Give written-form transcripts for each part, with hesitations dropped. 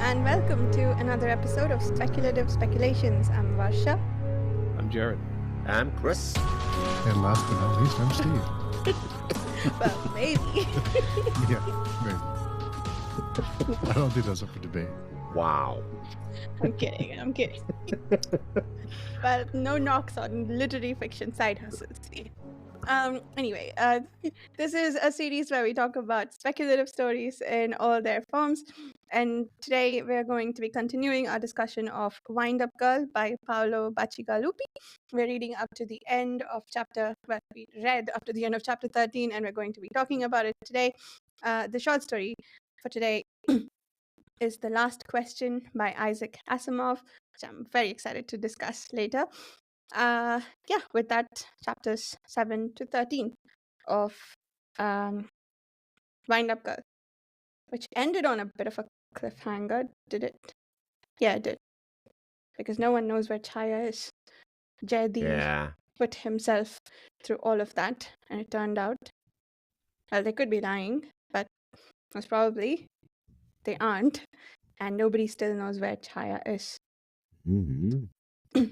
and welcome to another episode of Speculative Speculations. I'm Varsha. I'm Jared. I'm Chris. And last but not least, I'm Steve. Well, maybe. Yeah, maybe. I don't think that's up for debate. Wow. I'm kidding. But no knocks on literary fiction side hustles. Anyway, this is a series where we talk about speculative stories in all their forms. And today we're going to be continuing our discussion of Windup Girl by Paolo Bacigalupi. We're reading up to the end of we read up to the end of chapter 13, and we're going to be talking about it today. The short story for today is The Last Question by Isaac Asimov, which I'm very excited to discuss later. With that, chapters 7 to 13 of Windup Girl, which ended on a bit of a cliffhanger, did it? Yeah, it did. Because no one knows where Chaya is. Jaydeep put himself through all of that, and it turned out, well, they could be lying, but most probably they aren't, and nobody still knows where Chaya is. Mm-hmm.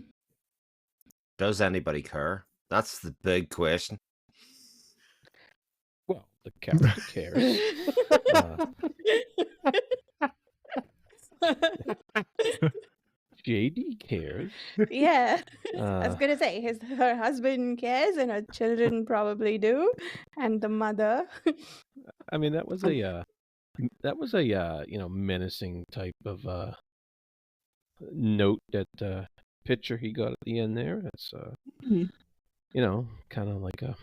Does anybody care? That's the big question. Well, the character cares. JD cares. Yeah, I was gonna say her husband cares, and her children probably do, and the mother. I mean, that was a menacing type of note, that picture he got at the end there. That's kind of like a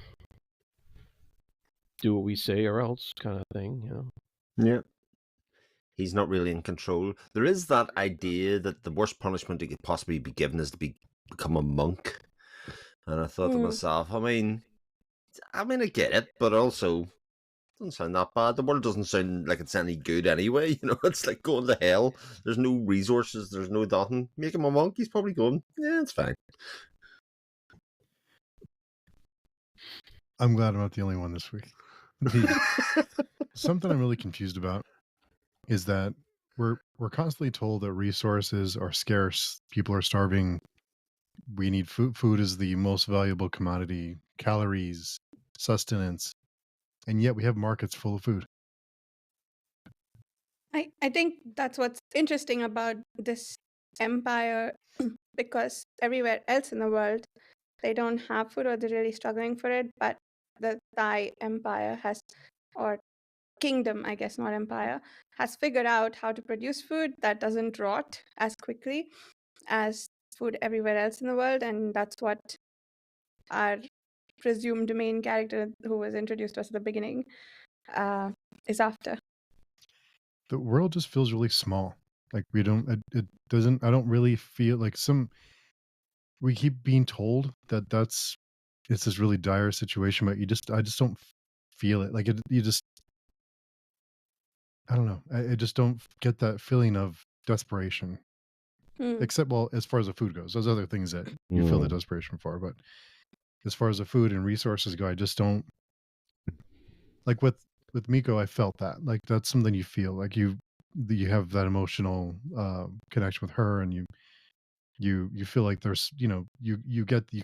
do what we say or else kind of thing. Yeah. He's not really in control. There is that idea that the worst punishment he could possibly be given is to become a monk. And I thought to myself, I mean, I get it, but also it doesn't sound that bad. The world doesn't sound like it's any good anyway. It's like going to hell. There's no resources. There's no nothing. Make him a monk. He's probably going, yeah, it's fine. I'm glad I'm not the only one this week. Something I'm really confused about is that we're constantly told that resources are scarce, people are starving, we need food. Food is the most valuable commodity, calories, sustenance, and yet we have markets full of food. I think that's what's interesting about this empire, because everywhere else in the world they don't have food, or they're really struggling for it, but the Thai empire or kingdom, I guess, not empire, has figured out how to produce food that doesn't rot as quickly as food everywhere else in the world, and that's what our presumed main character, who was introduced to us at the beginning, is after. The world just feels really small. Like I don't really feel like we keep being told that it's this really dire situation, but I just don't feel it. Like I don't know. I just don't get that feeling of desperation. Except, well, as far as the food goes, those other things that you feel the desperation for. But as far as the food and resources go, I just don't. Like with Miko, I felt that. Like that's something you feel. Like you have that emotional connection with her, and you feel like there's you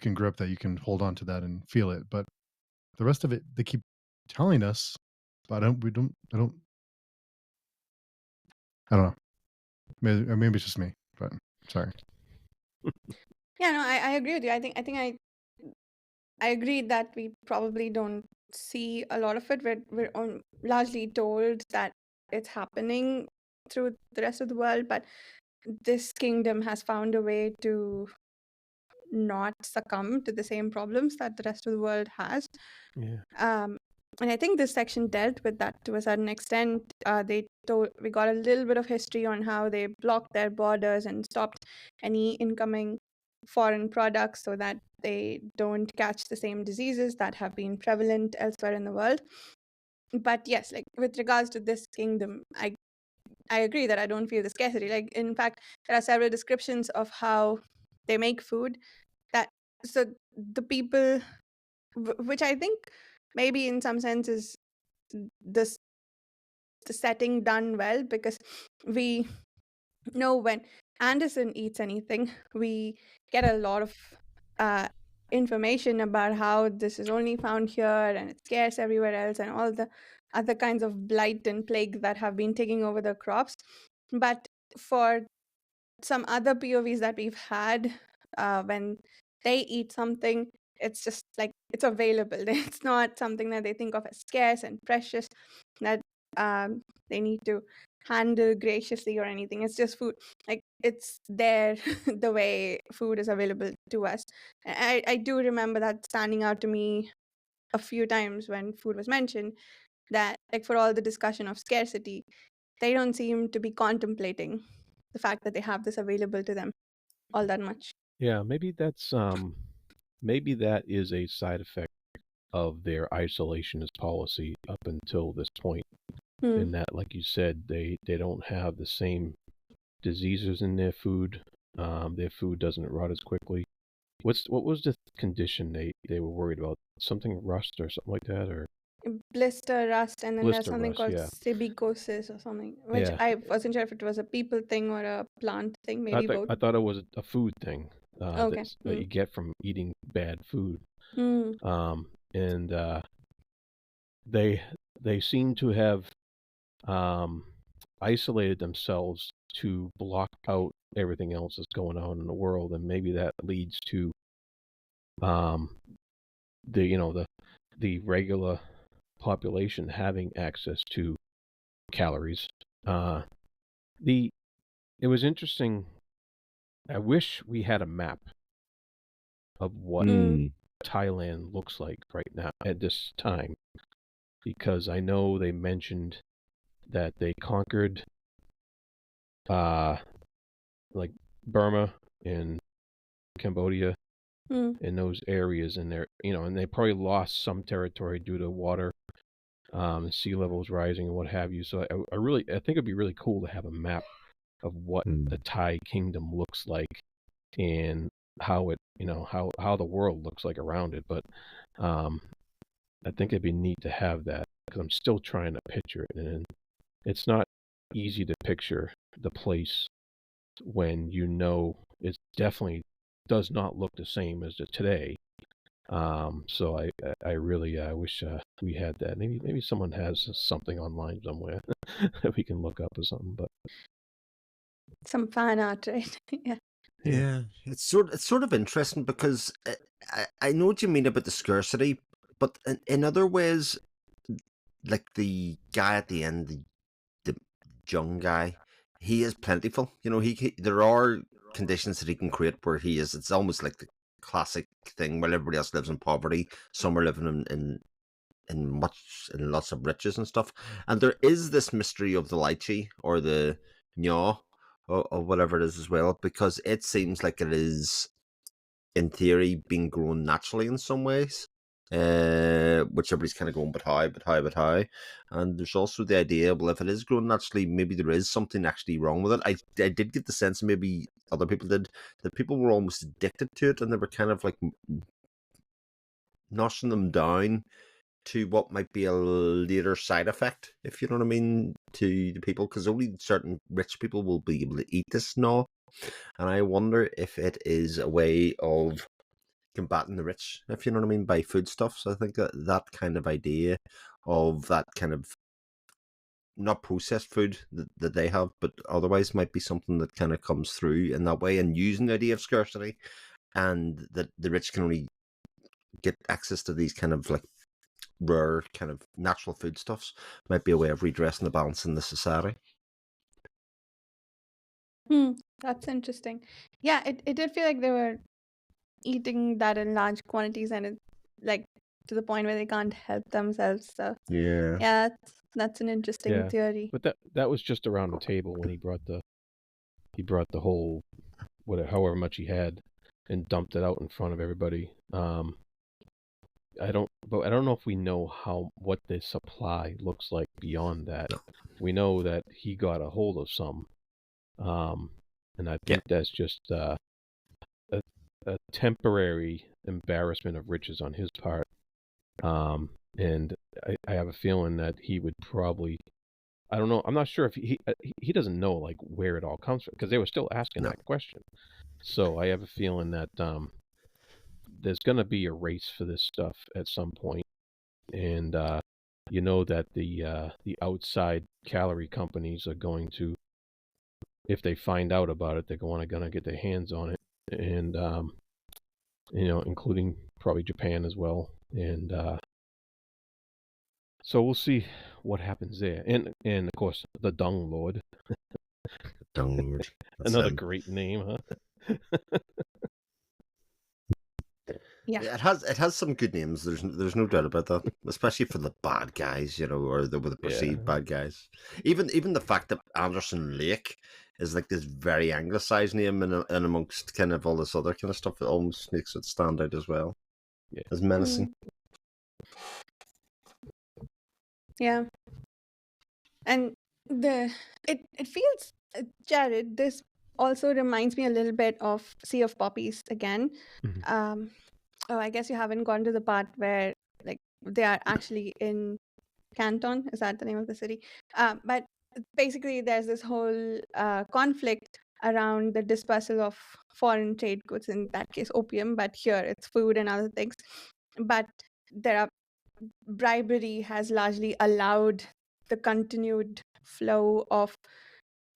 can grip that, you can hold on to that and feel it. But the rest of it, they keep telling us, but I don't know. Maybe it's just me, but sorry. Yeah, no, I agree with you. I think I agree that we probably don't see a lot of it. We're largely told that it's happening through the rest of the world, but this kingdom has found a way to not succumb to the same problems that the rest of the world has. Yeah. And I think this section dealt with that to a certain extent. We got a little bit of history on how they blocked their borders and stopped any incoming foreign products so that they don't catch the same diseases that have been prevalent elsewhere in the world. But yes, like with regards to this kingdom, I agree that I don't feel the scarcity. Like, in fact, there are several descriptions of how they make food. So the people, which I think maybe in some sense is the setting done well, because we know when Anderson eats anything, we get a lot of uh, information about how this is only found here and it's scarce everywhere else, and all the other kinds of blight and plague that have been taking over the crops. But for some other POVs that we've had, when they eat something, it's just like it's available. It's not something that they think of as scarce and precious that they need to handle graciously or anything. It's just food. Like it's there the way food is available to us. I do remember that standing out to me a few times when food was mentioned, that like for all the discussion of scarcity, they don't seem to be contemplating the fact that they have this available to them all that much. Yeah, maybe that is a side effect of their isolationist policy up until this point. Hmm. In that, like you said, they don't have the same diseases in their food. Their food doesn't rot as quickly. What was the condition they were worried about? Something rust or something like that, or Blister rust, and then there's blister something rust? called Yeah, silicosis or something, which yeah. I wasn't sure if it was a people thing or a plant thing, maybe both. I thought it was a food thing Okay. that you get from eating bad food. Hmm. And they seem to have isolated themselves to block out everything else that's going on in the world, and maybe that leads to the regular population having access to calories. It was interesting. I wish we had a map of what Mm. Thailand looks like right now at this time, because I know they mentioned that they conquered like Burma and Cambodia Hmm. in those areas, and and they probably lost some territory due to water, sea levels rising and what have you. So I think it'd be really cool to have a map of what the Thai kingdom looks like and how it how the world looks like around it. But I think it'd be neat to have that, because I'm still trying to picture it, and it's not easy to picture the place when it definitely does not look the same as today. So I really wish we had that. Maybe someone has something online somewhere that we can look up or something. But Some fan art, right? Yeah. Yeah, it's sort of interesting because I know what you mean about the scarcity, but in other ways, like the guy at the end, the young guy, he is plentiful. You know, there are conditions that he can create where he is. It's almost like the classic thing where everybody else lives in poverty. Some are living in lots of riches and stuff. And there is this mystery of the lychee or the nyaw or whatever it is as well, because it seems like it is in theory being grown naturally in some ways. Which everybody's kind of going, but how? And there's also the idea, well, if it is grown naturally, maybe there is something actually wrong with it. I did get the sense, and maybe other people did, that people were almost addicted to it, and they were kind of like noshing them down to what might be a later side effect, if you know what I mean, to the people, because only certain rich people will be able to eat this now. And I wonder if it is a way of combating the rich, if you know what I mean, by foodstuffs. I think that kind of idea of that kind of not processed food that they have, but otherwise might be something that kind of comes through in that way, and using the idea of scarcity, and that the rich can only get access to these kind of like rare kind of natural foodstuffs might be a way of redressing the balance in the society. That's interesting. Yeah, it did feel like they were eating that in large quantities, and it's like to the point where they can't help themselves. So Yeah, that's an interesting theory. but that was just around the table when he brought the whole however much he had and dumped it out in front of everybody. I don't know if we know what the supply looks like beyond that. No. We know that he got a hold of some, and I think that's just a temporary embarrassment of riches on his part. And I have a feeling that he would probably I don't know. I'm not sure if he doesn't know like where it all comes from because they were still asking No. that question. So I have a feeling that there's going to be a race for this stuff at some point, and you know that the outside calorie companies are going to, if they find out about it, they're going to get their hands on it, and you know, including probably Japan as well, and so we'll see what happens there, and of course the Dung Lord, Downward. That's another him. great name, huh? Yeah. Yeah, it has some good names. There's no doubt about that, especially for the bad guys, you know, or the perceived bad guys. Even the fact that Anderson Lake is like this very anglicized name in amongst kind of all this other kind of stuff, it almost makes it stand out as well. Yeah. As menacing. Yeah. And it feels, Jared, this also reminds me a little bit of Sea of Poppies again. Mhm. Oh, I guess you haven't gone to the part where like they are actually in Canton. Is that the name of the city? But basically, there's this whole conflict around the dispersal of foreign trade goods. In that case, opium, but here it's food and other things. But there are bribery has largely allowed the continued flow of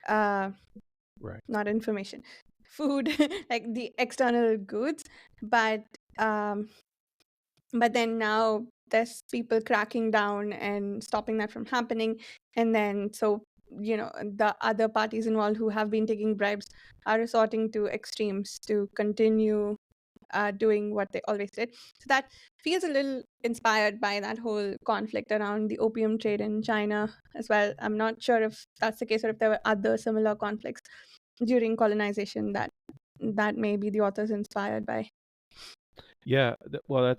Right. not information, food, like the external goods, but then now there's people cracking down and stopping that from happening, and then so the other parties involved who have been taking bribes are resorting to extremes to continue doing what they always did. So that feels a little inspired by that whole conflict around the opium trade in China as well. I'm not sure if that's the case or if there were other similar conflicts during colonization that may be the authors inspired by. Yeah, well,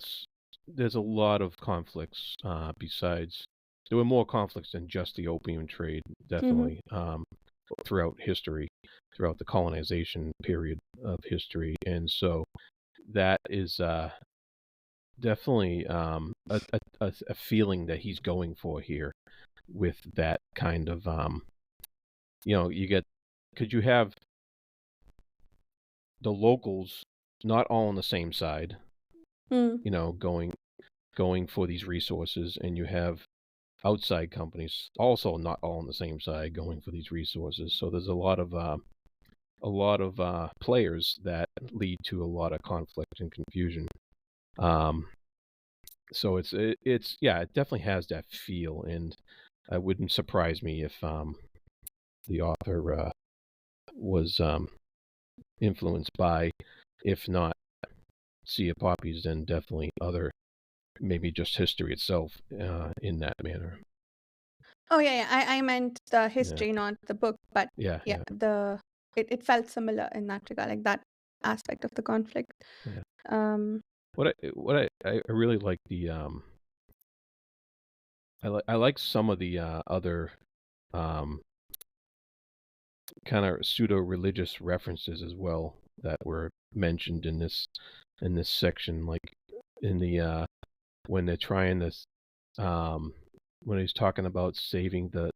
there's a lot of conflicts. Besides, there were more conflicts than just the opium trade, definitely, throughout history, throughout the colonization period of history, and so that is definitely a feeling that he's going for here with that kind of you get, could you have the locals not all on the same side, going for these resources, and you have outside companies also not all on the same side going for these resources. So there's a lot of players that lead to a lot of conflict and confusion. So it's yeah, it definitely has that feel, and it wouldn't surprise me if the author was influenced by, if not Sea of Poppies, then definitely other, maybe just history itself in that manner. Oh yeah. I meant the Yeah. history, not the book, but Yeah. it felt similar in that regard, like that aspect of the conflict. Yeah. What I really like the I like some of the other kind of pseudo religious references as well that were mentioned in this section, like in the when they're trying this when he's talking about saving the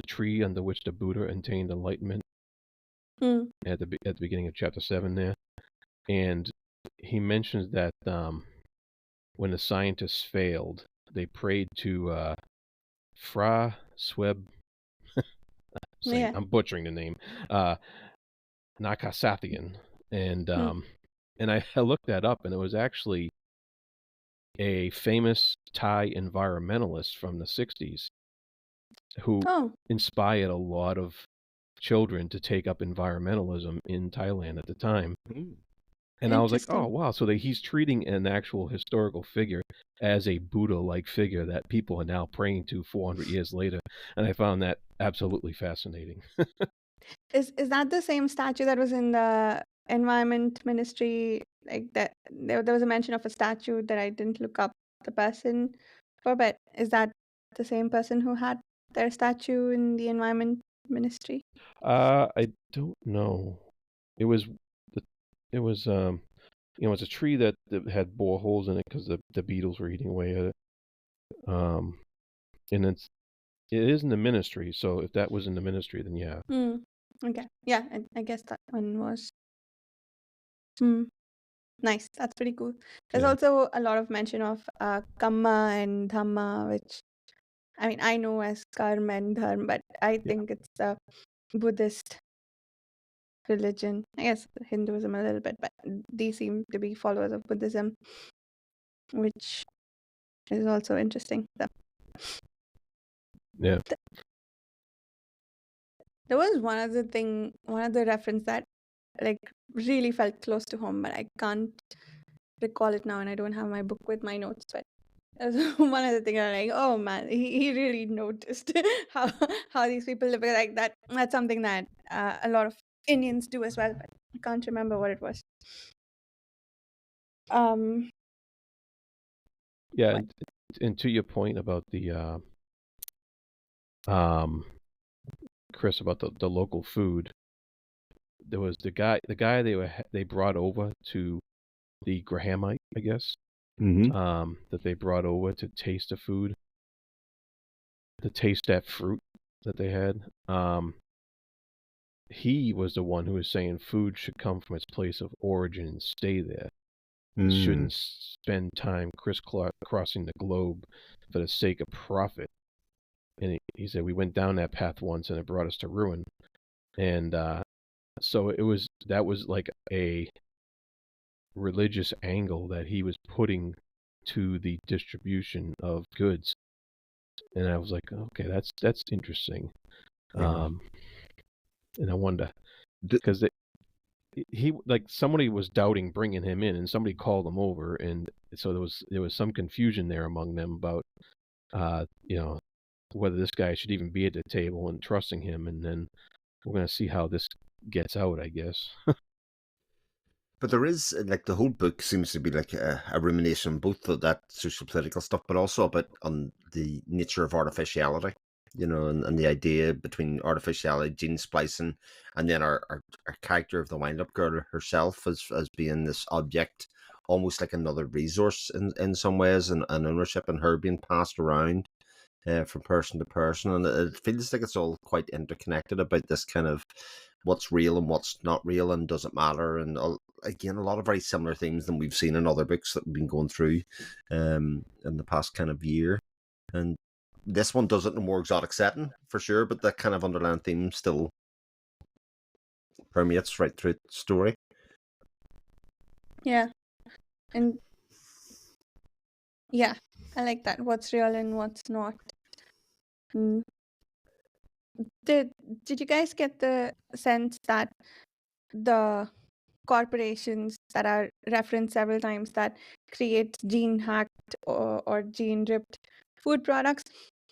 tree under which the Buddha attained enlightenment at the beginning of chapter 7 there, and he mentions that when the scientists failed, they prayed to Fra Sweb. Yeah. I'm butchering the name. Nakasathian, and I looked that up, and it was actually a famous Thai environmentalist from the 60s who inspired a lot of children to take up environmentalism in Thailand at the time. And I was like, oh, wow. So he's treating an actual historical figure as a Buddha-like figure that people are now praying to 400 years later. And I found that absolutely fascinating. Is that the same statue that was in the environment ministry? Like that, there was a mention of a statue that I didn't look up the person for, but is that the same person who had their statue in the environment ministry? I don't know. It was it's a tree that had boreholes in it because the beetles were eating away at it. And It is in the ministry, so if that was in the ministry, then yeah. Okay. Yeah, I guess that one was. Nice. That's pretty cool. There's Yeah. also a lot of mention of Kamma and Dhamma, which I mean I know as Karma and Dharma, but I think it's a Buddhist religion. I guess Hinduism a little bit, but they seem to be followers of Buddhism, which is also interesting. So, Yeah. there was one other reference that like really felt close to home, but I can't recall it now, and I don't have my book with my notes. But one other thing I'm like, oh man, he really noticed how these people live like that. That's something that a lot of Indians do as well, but I can't remember what it was. Yeah, What? and to your point about the Chris, about the local food, there was the guy they brought over to the Grahamite, I guess, that they brought over to taste the food, to taste that fruit that they had. He was the one who was saying food should come from its place of origin and stay there. It shouldn't spend time crisscrossing the globe for the sake of profit. And he said we went down that path once and it brought us to ruin. And so that was like a religious angle that he was putting to the distribution of goods. And I was like, okay, that's interesting. And I wonder, because he like somebody was doubting bringing him in, and somebody called him over, and so there was some confusion there among them about whether this guy should even be at the table and trusting him. And then we're going to see how this gets out, I guess. But there is, like, the whole book seems to be like a rumination both of that social political stuff, but also about on the nature of artificiality, and the idea between artificiality, gene splicing, and then our character of the Windup Girl herself as being this object, almost like another resource in some ways, and ownership, and her being passed around from person to person. And it feels like it's all quite interconnected about this kind of what's real and what's not real, and does it matter, and again, a lot of very similar themes than we've seen in other books that we've been going through in the past kind of year. And this one does it in a more exotic setting, for sure, but that kind of underlying theme still permeates right through the story. Yeah. And yeah, I like that. What's real and what's not. Did you guys get the sense that the corporations that are referenced several times that create gene hacked or gene ripped food products,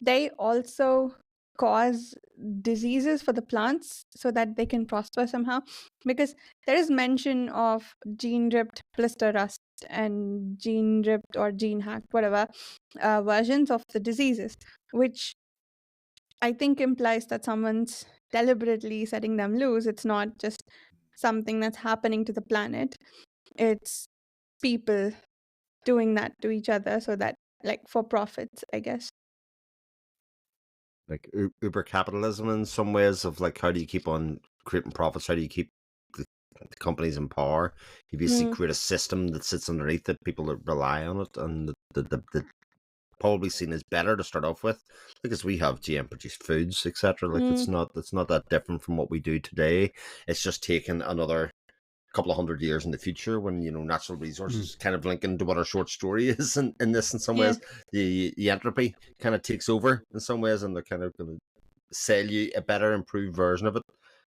they also cause diseases for the plants so that they can prosper somehow? Because there is mention of gene ripped blister rust and gene ripped or gene hacked, whatever, versions of the diseases, which I think implies that someone's deliberately setting them loose. It's not just something that's happening to the planet. It's people doing that to each other so that, like, for profits, I guess. Like uber capitalism in some ways, of like, how do you keep on creating profits? How do you keep the companies in power? You basically create a system that sits underneath it, people that rely on it, and the probably seen as better to start off with, because we have GM produced foods, etc. Like, it's not that different from what we do today. It's just taken another couple of 100 years in the future, when natural resources kind of link into what our short story is in this. In some ways, the entropy kind of takes over in some ways, and they're kind of going to sell you a better, improved version of it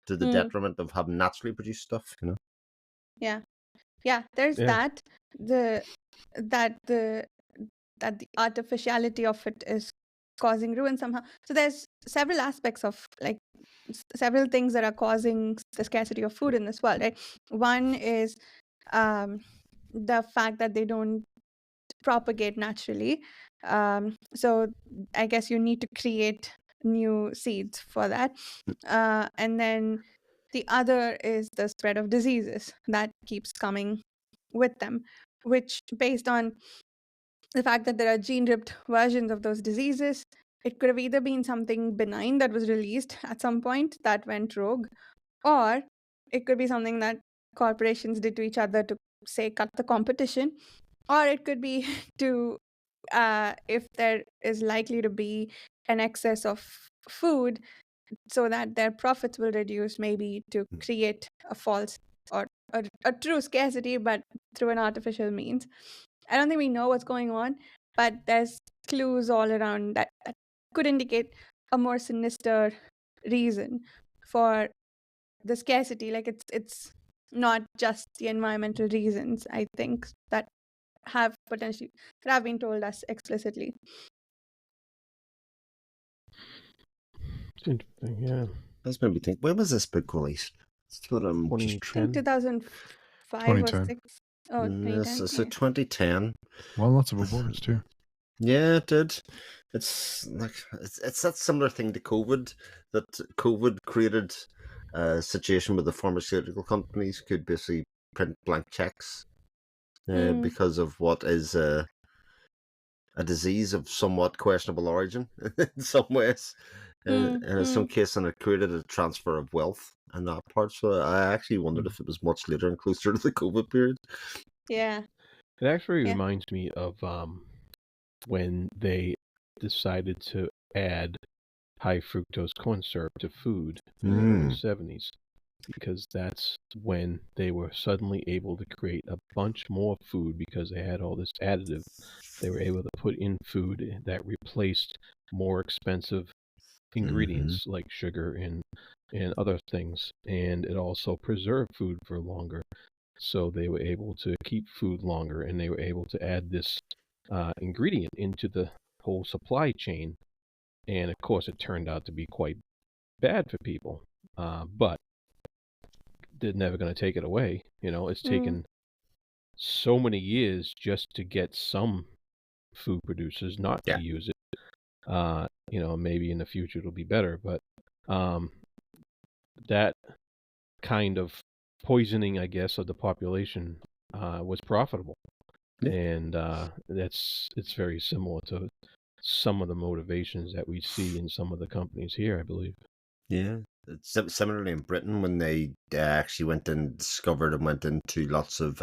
to the detriment of having naturally produced stuff. Yeah, there's that the artificiality of it is causing ruin somehow. So there's several aspects of, like, several things that are causing the scarcity of food in this world, right? One is the fact that they don't propagate naturally. So I guess you need to create new seeds for that. And then the other is the spread of diseases that keeps coming with them, which, based on the fact that there are gene ripped versions of those diseases, it could have either been something benign that was released at some point that went rogue, or it could be something that corporations did to each other to, say, cut the competition, or it could be to if there is likely to be an excess of food so that their profits will reduce, maybe to create a false or a true scarcity, but through an artificial means. I don't think we know what's going on, but there's clues all around that could indicate a more sinister reason for the scarcity. Like it's not just the environmental reasons, I think, that have been told us explicitly. It's interesting, yeah. That's made me think, when was this book released? It's what I'm just 2010. 2005 or 2010. 6. Oh, 2010. So Yeah. 2010. Well, lots of awards too. Yeah, it did. It's like it's that similar thing to COVID, that COVID created a situation where the pharmaceutical companies could basically print blank checks because of what is a disease of somewhat questionable origin in some ways. And in some cases, and it created a transfer of wealth in that part. So I actually wondered if it was much later and closer to the COVID period. Yeah. It actually Yeah. reminds me of when they decided to add high fructose corn syrup to food in the early 70s, because that's when they were suddenly able to create a bunch more food because they had all this additive they were able to put in food that replaced more expensive ingredients like sugar and other things, and it also preserved food for longer. So they were able to keep food longer, and they were able to add this ingredient into the whole supply chain. And of course, it turned out to be quite bad for people, but they're never going to take it away. It's taken so many years just to get some food producers not to use it. Maybe in the future it'll be better, but that kind of poisoning, I guess, of the population was profitable. And it's very similar to some of the motivations that we see in some of the companies here, I believe. Yeah. Similarly in Britain, when they actually went and discovered and went into lots of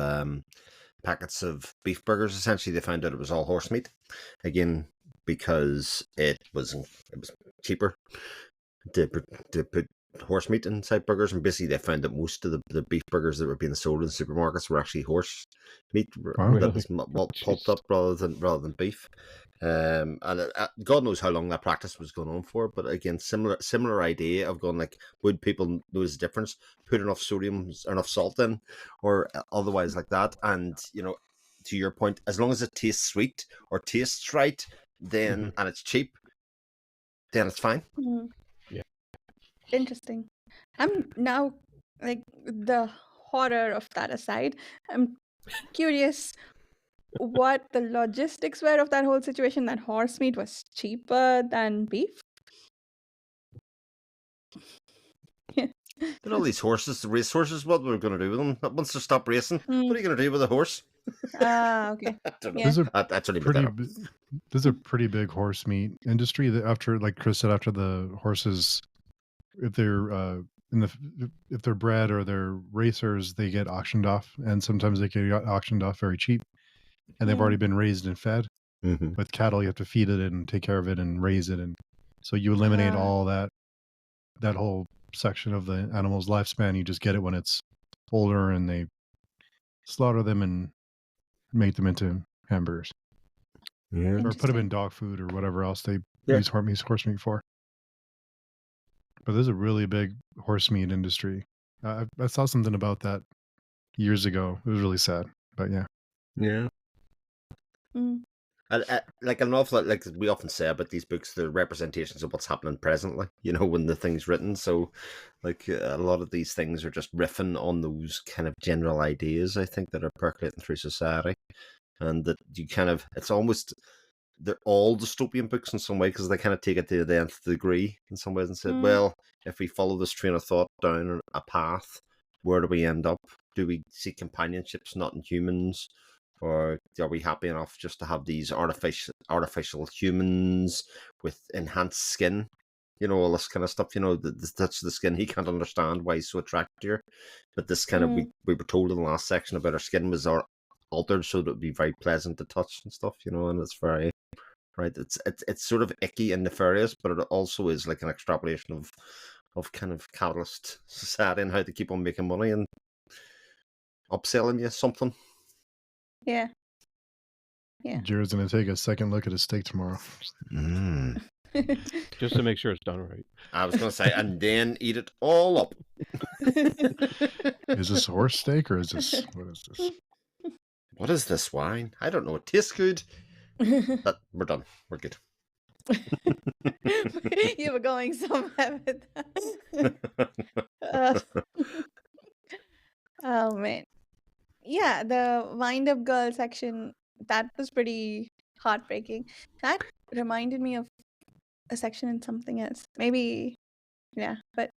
packets of beef burgers, essentially they found out it was all horse meat. Again, because it was cheaper to put horse meat inside burgers, and basically they found that most of the beef burgers that were being sold in supermarkets were actually horse meat that was pulped up rather than beef. And God knows how long that practice was going on for, but again, similar idea of going like, would people notice the difference, put enough sodium or enough salt in, or otherwise like that? And to your point, as long as it tastes sweet or tastes right, then and it's cheap, then it's fine. Yeah. Interesting. I'm now, like, the horror of that aside, I'm curious what the logistics were of that whole situation, that horse meat was cheaper than beef. All these horses, the race horses, what we're going to do with them? Once they stop racing, what are you going to do with a horse? Okay. I don't know. Yeah. There's a pretty big horse meat industry that, after, like Chris said, after the horses, if they're if they're bred or they're racers, they get auctioned off, and sometimes they get auctioned off very cheap, and they've already been raised and fed. With cattle, you have to feed it and take care of it and raise it, and so you eliminate all that whole section of the animal's lifespan. You just get it when it's older, and they slaughter them and make them into hamburgers, or put them in dog food or whatever else they use horse meat for. But there's a really big horse meat industry. I saw something about that years ago. It was really sad, but yeah. Like an awful lot, like we often say about these books, they're representations of what's happening presently, when the thing's written. So like a lot of these things are just riffing on those kind of general ideas, I think, that are percolating through society. And that it's almost, they're all dystopian books in some way, because they kind of take it to the nth degree in some ways and said, well, if we follow this train of thought down a path, where do we end up? Do we see companionships not in humans? Or are we happy enough just to have these artificial humans with enhanced skin? All this kind of stuff. That's the skin he can't understand why he's so attracted to her. But this kind of we were told in the last section about her skin was altered so that it would be very pleasant to touch and stuff. And it's very right. It's sort of icky and nefarious, but it also is like an extrapolation of kind of capitalist society and how to keep on making money and upselling you something. Yeah. Jared's gonna take a second look at his steak tomorrow. Just to make sure it's done right. I was going to say, and then eat it all up. Is this horse steak or is this what is this? What is this wine? I don't know. It tastes good. But we're done. We're good. You were going somewhere with that. Oh man. Yeah, the Windup Girl section, that was pretty heartbreaking. That reminded me of a section in something else. Maybe, yeah, but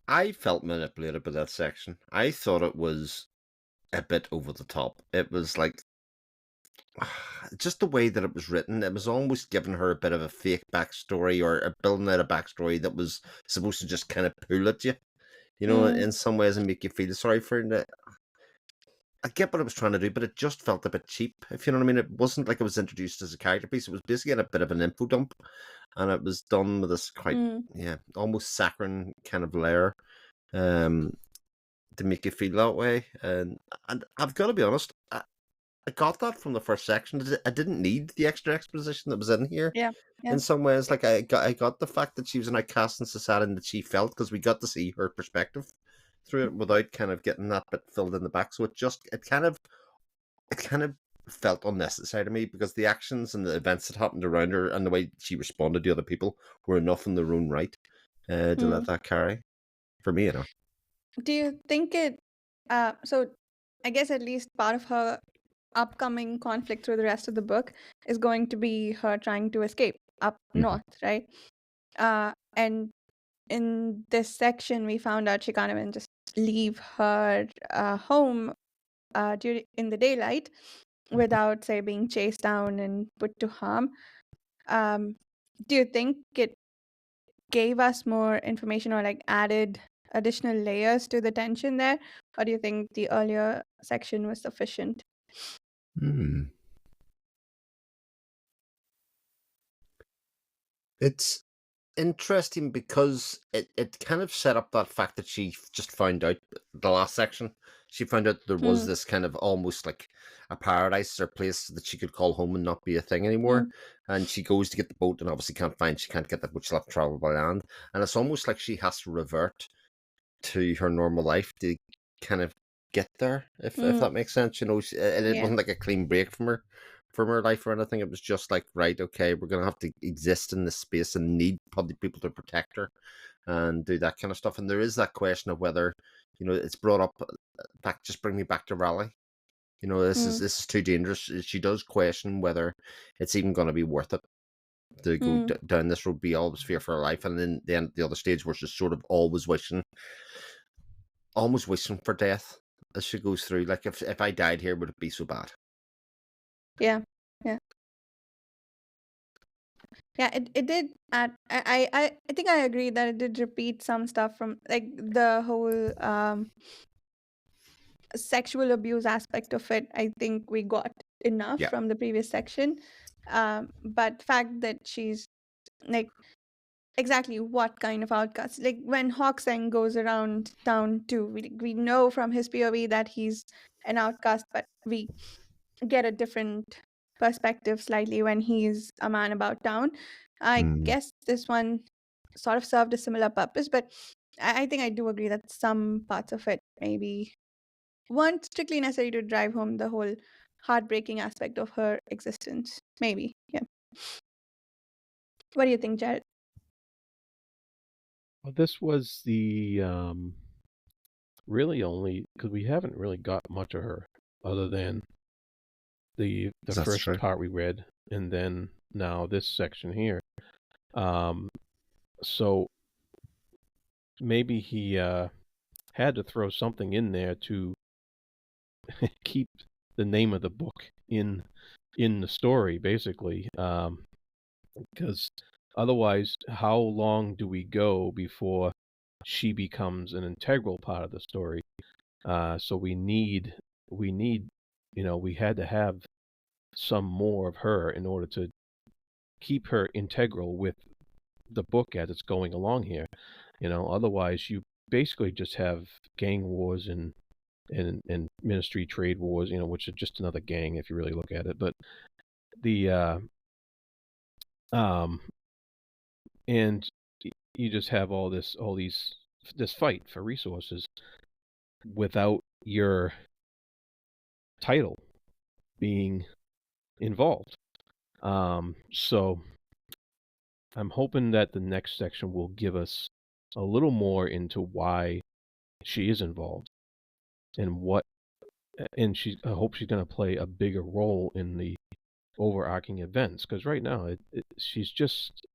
I felt manipulated by that section. I thought it was a bit over the top. It was like, just the way that it was written, it was almost giving her a bit of a fake backstory or building out a backstory that was supposed to just kind of pull at you, in some ways and make you feel sorry for it. I get what it was trying to do, but it just felt a bit cheap, if you know what I mean. It wasn't like it was introduced as a character piece. It was basically a bit of an info dump, and it was done with this quite, almost saccharine kind of layer to make you feel that way. And I've got to be honest, I got that from the first section. I didn't need the extra exposition that was in here. Yeah. In some ways, like I got the fact that she was an outcast in society and that she felt, because we got to see her perspective through it without kind of getting that bit filled in the back. So it kind of felt unnecessary to me, because the actions and the events that happened around her and the way she responded to other people were enough in their own right to let that carry for me. Do you think it? So, I guess at least part of her upcoming conflict through the rest of the book is going to be her trying to escape up north, right? And in this section, we found out she can't even just leave her home in the daylight without, say, being chased down and put to harm. Do you think it gave us more information or like added additional layers to the tension there, or do you think the earlier section was sufficient? It's interesting because it kind of set up that fact that she just found out the last section. She found out there was this kind of almost like a paradise or place that she could call home and not be a thing anymore. And she goes to get the boat and obviously she can't get that boat. She'll have to travel by land. And it's almost like she has to revert to her normal life to kind of get there, if that makes sense. It wasn't like a clean break from her life or anything. It was just like, right, okay, we're gonna have to exist in this space and need probably people to protect her and do that kind of stuff. And there is that question of whether, it's brought up just bring me back to Raleigh. This is too dangerous. She does question whether it's even going to be worth it to go down this road, be always fear for her life. And then the other stage where she's sort of almost wishing for death as she goes through. Like, if I died here, would it be so bad? Yeah. It did add. I think I agree that it did repeat some stuff from like the whole sexual abuse aspect of it. I think we got enough from the previous section, but fact that she's like exactly what kind of outcast. Like when Hawksang goes around town too, we know from his POV that he's an outcast, but we get a different perspective slightly when he's a man about town. I guess this one sort of served a similar purpose, but I think I do agree that some parts of it maybe weren't strictly necessary to drive home the whole heartbreaking aspect of her existence. Maybe, yeah. What do you think, Jared? Well, this was the really only, because we haven't really got much of her other than the first part we read, and then now this section here. So maybe he had to throw something in there to keep the name of the book in the story, basically, because otherwise, how long do we go before she becomes an integral part of the story? So we need, we had to have some more of her in order to keep her integral with the book as it's going along here. Otherwise you basically just have gang wars and ministry trade wars, which are just another gang if you really look at it. But the and you just have this fight for resources without your title being involved. So I'm hoping that the next section will give us a little more into why she is involved and I hope she's going to play a bigger role in the overarching events, because right now she's just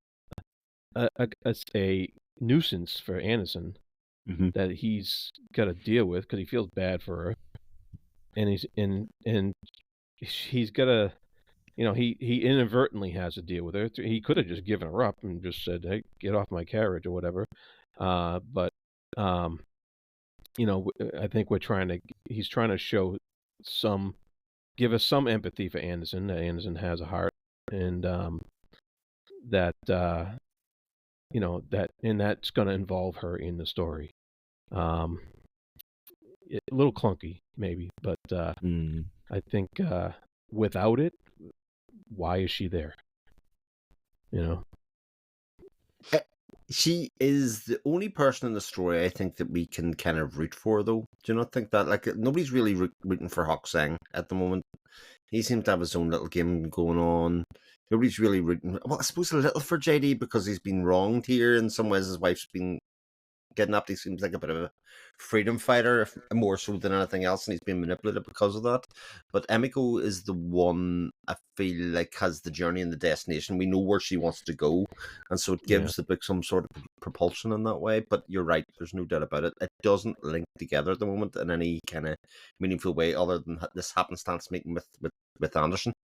a nuisance for Anderson that he's got to deal with because he feels bad for her, and he's got to, he inadvertently has to deal with her. He could have just given her up and just said, "Hey, get off my carriage" or whatever. But I think he's trying to show give us some empathy for Anderson. That Anderson has a heart, and that's going to involve her in the story. A little clunky, maybe, but I think without it, why is she there? She is the only person in the story I think that we can kind of root for, though. Do you not think that? Like, nobody's really rooting for Hoksang at the moment. He seems to have his own little game going on. Nobody's really rooting. Well, I suppose a little for JD because he's been wronged here. In some ways, his wife's been kidnapped. He seems like a bit of a freedom fighter, more so than anything else, and he's been manipulated because of that. But Emiko is the one I feel like has the journey and the destination. We know where she wants to go, and so it gives the book some sort of propulsion in that way. But you're right, there's no doubt about it. It doesn't link together at the moment in any kind of meaningful way, other than this happenstance meeting with Anderson.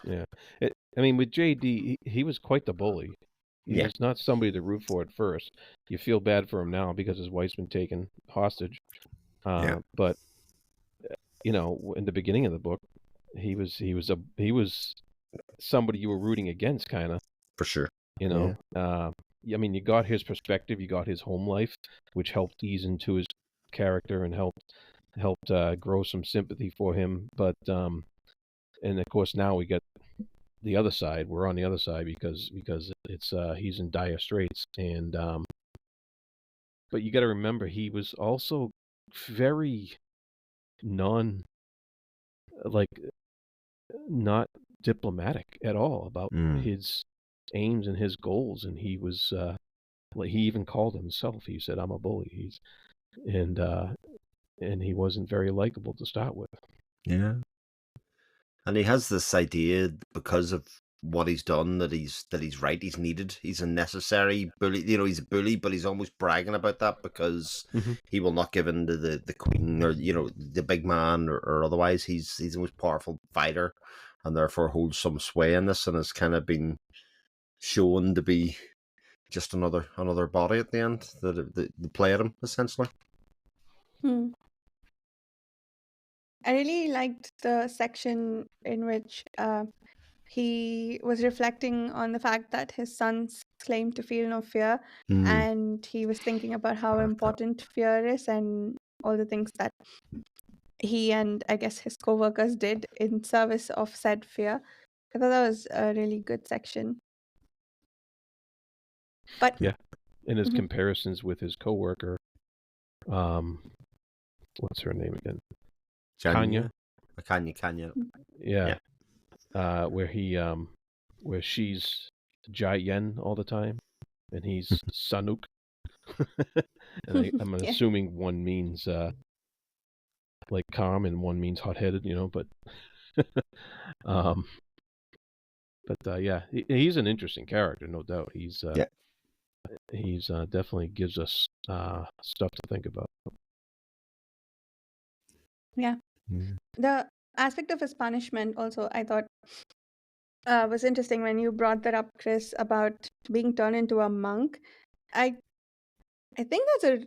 Yeah, with JD, he was quite the bully. He was not somebody to root for at first. You feel bad for him now because his wife's been taken hostage. But in the beginning of the book, he was somebody you were rooting against, kind of. For sure. You got his perspective, you got his home life, which helped ease into his character and helped grow some sympathy for him. But and of course now we get the other side. We're on the other side because it's he's in dire straits, and but you got to remember he was also very not diplomatic at all about his aims and his goals, and he was he even called himself. He said, "I'm a bully." And he wasn't very likable to start with. Yeah. And he has this idea because of what he's done that he's right, he's needed, he's a necessary bully. He's a bully, but he's almost bragging about that because he will not give in to the queen or the big man or otherwise. He's the most powerful fighter, and therefore holds some sway in this, and has kind of been shown to be just another body at the end that play at him essentially. I really liked the section in which he was reflecting on the fact that his sons claim to feel no fear, and he was thinking about how important fear is and all the things that he and I guess his co-workers did in service of said fear. I thought that was a really good section. But in his comparisons with his co-worker, what's her name again? Kanya. Yeah. Where she's Jai Yen all the time, and he's Sanuk. And I'm assuming one means like calm, and one means hot-headed, but he's an interesting character, no doubt. He's definitely gives us stuff to think about. Yeah. The aspect of his punishment also, I thought was interesting when you brought that up, Chris, about being turned into a monk. I think that's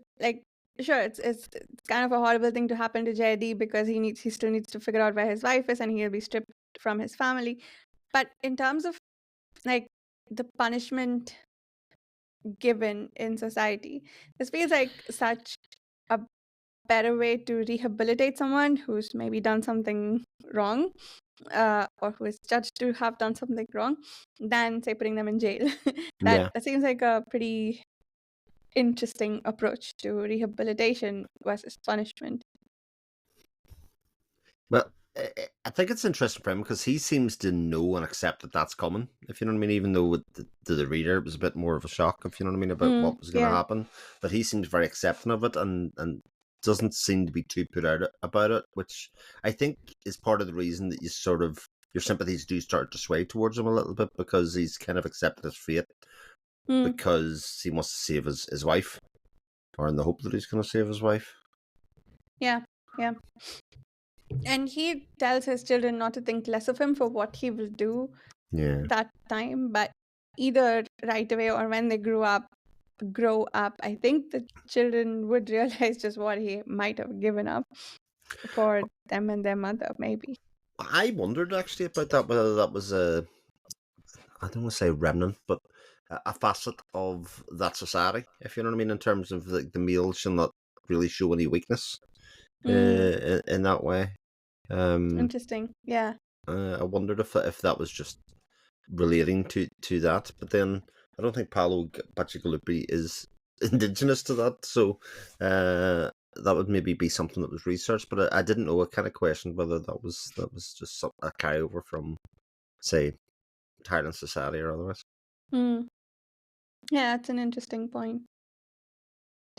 sure, it's kind of a horrible thing to happen to JD because he still needs to figure out where his wife is and he'll be stripped from his family. But in terms of like the punishment given in society, this feels like such a better way to rehabilitate someone who's maybe done something wrong, or who is judged to have done something wrong, than say putting them in jail. Yeah. That seems like a pretty interesting approach to rehabilitation versus punishment. Well, I think it's interesting for him because he seems to know and accept that that's coming, if you know what I mean, even though to the reader it was a bit more of a shock, if you know what I mean, about what was going to happen. But he seems very accepting of it and doesn't seem to be too put out about it, which I think is part of the reason that your sympathies do start to sway towards him a little bit, because he's kind of accepted his fate because he wants to save his wife, or in the hope that he's going to save his wife. Yeah. And he tells his children not to think less of him for what he will do that time, but either right away or when they grow up, I think the children would realize just what he might have given up for them and their mother, maybe. I wondered actually about that, whether that was I don't want to say remnant, but a facet of that society, if you know what I mean, in terms of the males shall not really show any weakness in that way. Interesting. Yeah. I wondered if that was just relating to that, but then I don't think Paolo Bacigalupi is indigenous to that, so that would maybe be something that was researched, but I didn't know. I kind of questioned whether that was just a carryover from, say, Thailand society or otherwise. Yeah, that's an interesting point.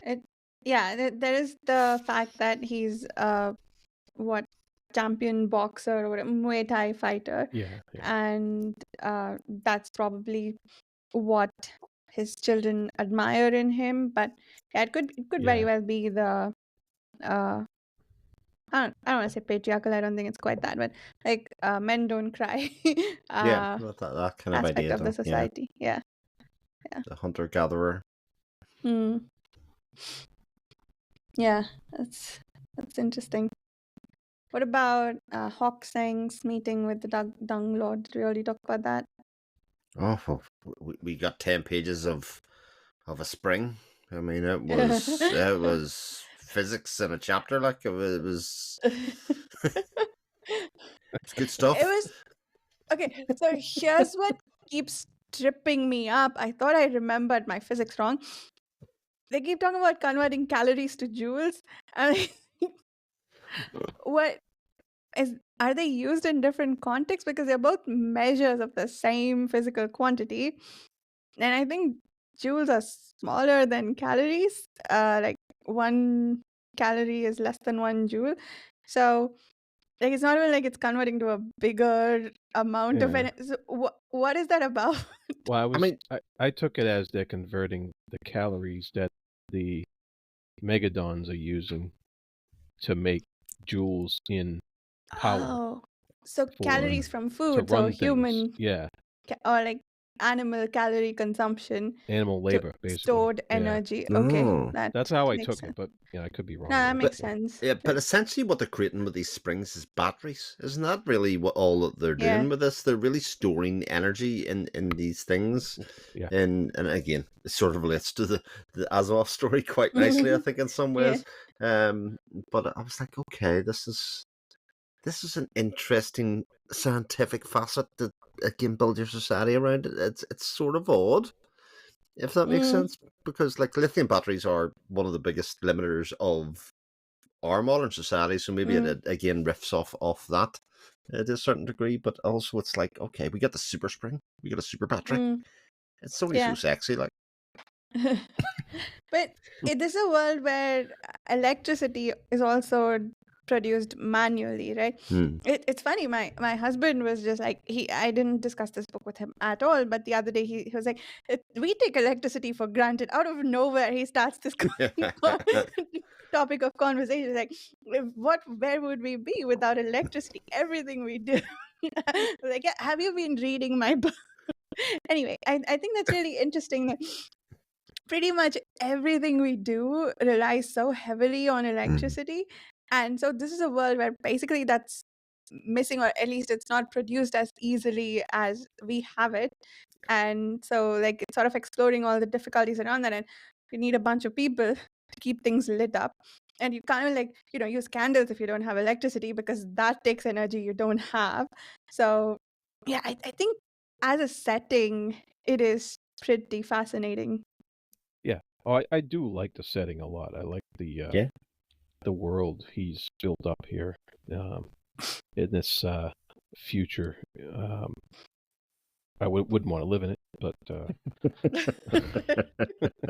There is the fact that he's champion boxer or whatever, Muay Thai fighter. Yeah. And that's probably what his children admire in him. But yeah, it could very well be the I don't want to say patriarchal. I don't think it's quite that, but like men don't cry. That kind of aspect idea of the society. Yeah. The hunter gatherer. Yeah, that's interesting. What about Hawk Seng's meeting with the Dung Lord? Did we already talk about that? Oh, well, we got 10 pages of a spring. I mean, it was physics in a chapter. Like it was it's good stuff. It was okay. So here's what keeps tripping me up. I thought I remembered my physics wrong. They keep talking about converting calories to joules. Are they used in different contexts? Because they're both measures of the same physical quantity. And I think joules are smaller than calories. Like 1 calorie is less than 1 joule. So like it's not even like it's converting to a bigger amount of energy. So what is that about? Well, I took it as they're converting the calories that the megadons are using to make joules in power. Oh, so calories from food, so human, or like animal calorie consumption, animal labor, basically stored energy. Okay, that's how I took sense. it, but I could be wrong. No, that makes sense. Yeah, but essentially what they're creating with these springs is batteries. Isn't that really what all that they're doing with this? They're really storing energy in these things. Yeah. And again, it sort of relates to the Asimov story quite nicely, I think, in some ways. But I was like, okay, this is an interesting scientific facet that again build your society around. It's sort of odd, if that makes sense, because like lithium batteries are one of the biggest limiters of our modern society, so maybe it again riffs off that to a certain degree, but also it's like, okay, we got the super spring, we got a super battery. It's only so sexy, like. But this is a world where electricity is also produced manually, right? It's funny, my husband was just like, I didn't discuss this book with him at all, but the other day he was like, we take electricity for granted. Out of nowhere he starts this topic of conversation. Like, where would we be without electricity? Everything we do. Like, yeah, have you been reading my book? Anyway, I think that's really interesting that pretty much everything we do relies so heavily on electricity. And so this is a world where basically that's missing, or at least it's not produced as easily as we have it. And so like it's sort of exploring all the difficulties around that, and you need a bunch of people to keep things lit up. And you can't like, use candles if you don't have electricity, because that takes energy you don't have. So yeah, I think as a setting, it is pretty fascinating. Yeah. Oh, I do like the setting a lot. I like the world he's built up here in this future. I wouldn't want to live in it, but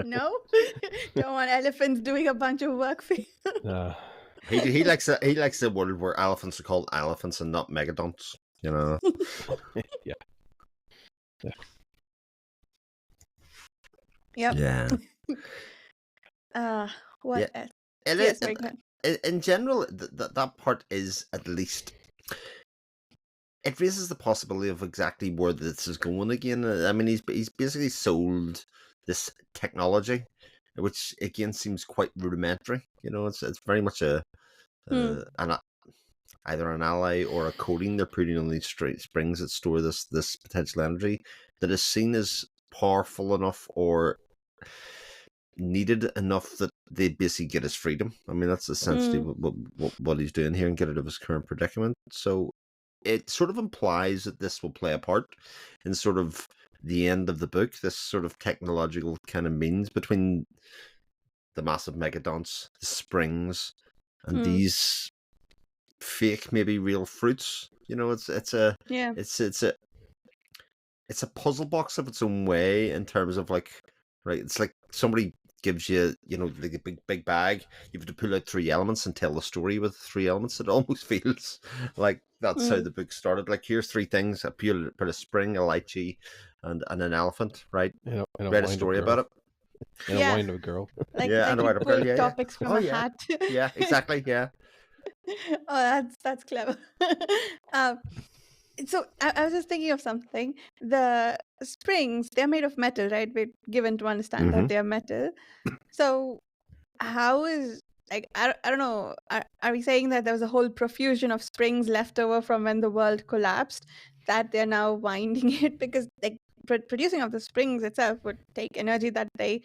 No, don't want elephants doing a bunch of work for you. he likes a world where elephants are called elephants and not megadonts. yeah. Yep. Yeah. What else? Yes, very good. in general, that part is at least. It raises the possibility of exactly where this is going again. I mean, he's basically sold this technology, which again seems quite rudimentary. It's very much either an ally or a coating they're putting on these springs that store this potential energy that is seen as powerful enough or needed enough that they basically get his freedom. I mean, that's essentially what he's doing here, and get out of his current predicament. So it sort of implies that this will play a part in sort of the end of the book, this sort of technological kind of means between the massive megadonts, the springs, and these fake, maybe real fruits. It's a puzzle box of its own way in terms of like, right, it's like somebody gives you, like a big bag. You have to pull out 3 elements and tell the story with 3 elements. It almost feels like that's how the book started. Like, here's 3 things: put a spring, a lychee, and an elephant, right? And Write a story about it. And a Windup Girl. Like, and a Windup Girl. Yeah, topics from a hat. Yeah, exactly. Yeah. Oh, that's clever. So I was just thinking of something. The springs, they're made of metal, right? We're given to understand that they're metal. So how is, like, I don't know, are we saying that there was a whole profusion of springs left over from when the world collapsed, that they're now winding it? Because like producing of the springs itself would take energy that they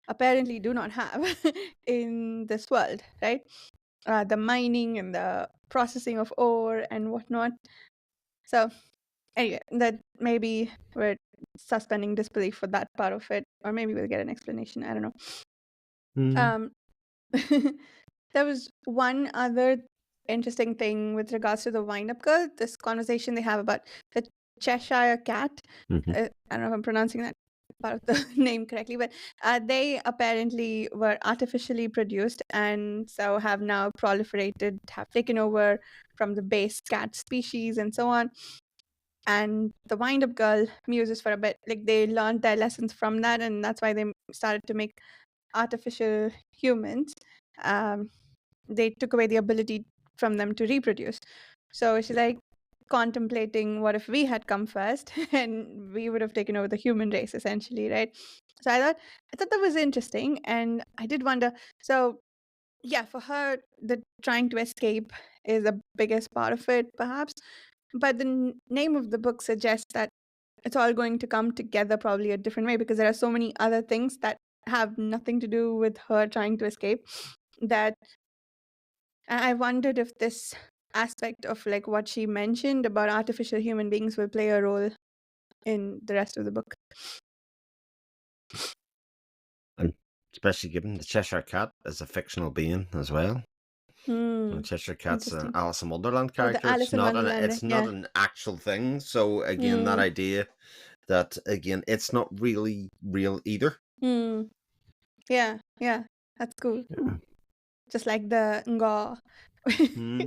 apparently do not have in this world, right? The mining and the processing of ore and whatnot. So anyway, that maybe we're suspending disbelief for that part of it, or maybe we'll get an explanation. I don't know. There was one other interesting thing with regards to the Windup Girl. This conversation they have about the Cheshire Cat. I don't know if I'm pronouncing that part of the name correctly, but they apparently were artificially produced, and so have now proliferated, have taken over from the base cat species and so on. And the Windup Girl muses for a bit. Like, they learned their lessons from that, and that's why they started to make artificial humans. They took away the ability from them to reproduce. So she's like contemplating, what if we had come first and we would have taken over the human race, essentially, right? So I thought that was interesting, and I did wonder. So yeah, for her, the trying to escape is the biggest part of it, perhaps. But the name of the book suggests that it's all going to come together probably a different way, because there are so many other things that have nothing to do with her trying to escape, that I wondered if this aspect of like what she mentioned about artificial human beings will play a role in the rest of the book. And especially given the Cheshire Cat is a fictional being as well. The Cheshire Cat's an Alice in Wonderland character. It's not an actual thing. So again, that idea that again it's not really real either. Yeah, that's cool. Yeah. Just like the Nga.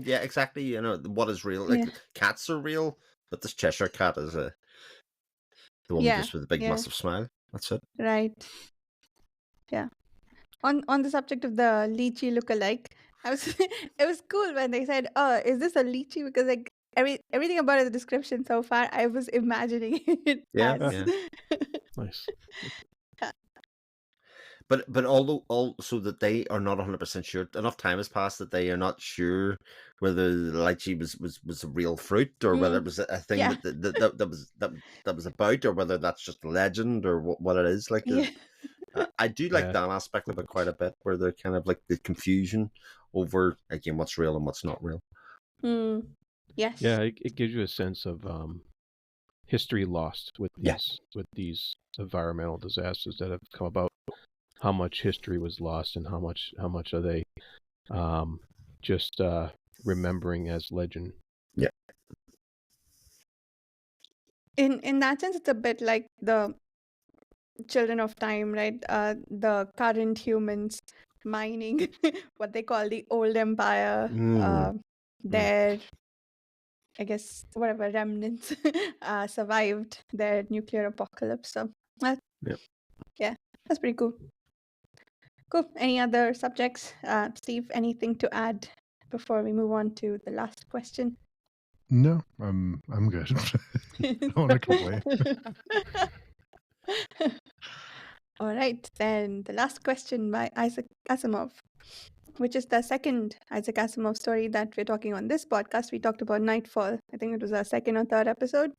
Yeah, exactly. What is real? Like cats are real, but this Cheshire Cat is the one just with a big massive smile. That's it. Right. Yeah. on the subject of the lychee lookalike, I was it was cool when they said, "Oh, is this a lychee?" Because like everything about the description so far, I was imagining it Yeah, as. yeah. Nice. But although also that they are not 100% sure, enough time has passed that they are not sure whether the lychee was a real fruit or whether it was a thing Yeah. that was about, or whether that's just a legend or what it is. Like, Yeah. I do like Yeah. that aspect of it quite a bit, where they're kind of like the confusion over again what's real and what's not real. Yes. Yeah, it gives you a sense of history lost with Yeah. these environmental disasters that have come about. How much history was lost, and how much are they just remembering as legend? Yeah. In that sense, it's a bit like the children of time, right? The current humans mining what they call the old empire. Their, I guess, whatever remnants survived their nuclear apocalypse. So yeah, that's pretty cool. Cool. Any other subjects? Steve, anything to add before we move on to the last question? No, I'm good. I don't want to complain. All right, then the last question by Isaac Asimov, which is the second Isaac Asimov story that we're talking on this podcast. We talked about Nightfall. I think it was our second or third episode.